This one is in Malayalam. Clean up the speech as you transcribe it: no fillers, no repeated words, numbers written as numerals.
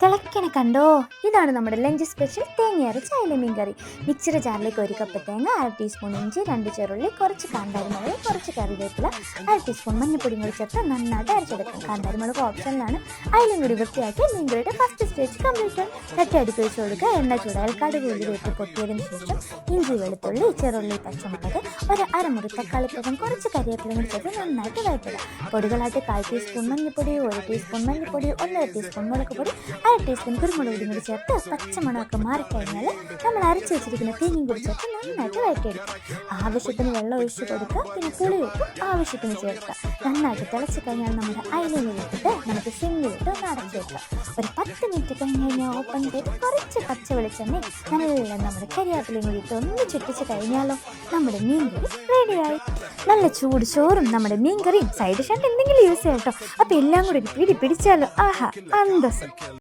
തിളക്കണ കണ്ടോ, ഇതാണ് നമ്മുടെ ലഞ്ച് സ്പെഷ്യൽ തേങ്ങയരച്ച അയല മീൻ കറി. മിക്സിയുടെ ജാറിലേക്ക് 1 കപ്പ് തേങ്ങ, 1/2 ടീസ്പൂൺ ഇഞ്ചി, 2 ചെറുള്ളി, കുറച്ച് കാന്താരിമുളക്, കുറച്ച് കറിവേപ്പില, 1/2 ടീസ്പൂൺ മഞ്ഞൾപ്പൊടിയും കൂടി ചേർത്ത് നന്നായിട്ട് അരച്ചെടുക്കാം. കാന്താരിമുളക് ഓപ്ഷനിലാണ്. അയലും കൂടി വൃത്തിയാക്കി മീൻ കറിയുടെ ഫസ്റ്റ് സ്റ്റേജ് കംപ്ലീറ്റ് തട്ടി അടുപ്പ് വെച്ച് കൊടുക്കുക. എണ്ണ ചൂടായാൽ കടുക് ഉലുവയിട്ട് പൊട്ടിയതിന് ശേഷം ഇഞ്ചി, വെളുത്തുള്ളി, ചെറുള്ളി, പച്ചമുളക്, ഒരു അരമുറി തക്കാളിപ്പഴം, കുറച്ച് കരിവേപ്പിലയും കൂടി ചേർത്ത് നന്നായിട്ട് വഴറ്റുക. പൊടികളായിട്ട് 1/4 ടീസ്പൂൺ മഞ്ഞൾപ്പൊടി, 1 ടീസ്പൂൺ മല്ലിപ്പൊടി, 1/2 ടീസ്പൂൺ മുളക് പൊടി, 1/2 ടീസ്പൂൺ കുരുമുളക് പൊടിയും കൂടി ചേർത്ത് പച്ചമണമൊക്കെ മാറിക്കഴിഞ്ഞാൽ നമ്മൾ അരച്ച് വെച്ചിരിക്കുന്ന തേങ്ങയും കൂടി ചേർത്ത് നന്നായിട്ട് വഴറ്റിയെടുക്കുക. ആവശ്യത്തിന് വെള്ളം ഒഴിച്ച് കൊടുക്കുക. പിന്നെ പുളിയൊക്കെ ആവശ്യത്തിന് ചേർക്കുക. നന്നായിട്ട് തിളച്ച് കഴിഞ്ഞാൽ നമ്മുടെ അയലയിലിട്ടിട്ട് നമുക്ക് സിമ്മിലിട്ട് ഒന്ന് അടച്ചു വെക്കുക. ഒരു 10 മിനിറ്റ് കഴിഞ്ഞ് ഓപ്പൺ ചെയ്ത് കുറച്ച് പച്ച വെളിച്ചെണ്ണ നല്ല നമ്മുടെ കരിയാപ്പിലയും കൂടി ഇട്ട് ഒന്ന് ചുറ്റിച്ച് കഴിഞ്ഞാലോ നമ്മുടെ മീൻകറി റെഡിയായി. നല്ല ചൂട് ചോറും നമ്മുടെ മീൻകറിയും സൈഡ് ഡിഷായിട്ട് എന്തെങ്കിലും യൂസ് ചെയ്യാം കേട്ടോ. അപ്പോൾ എല്ലാം കൂടി ഒരു പിടി പിടിച്ചാലോ, ആഹാ അന്തസ്.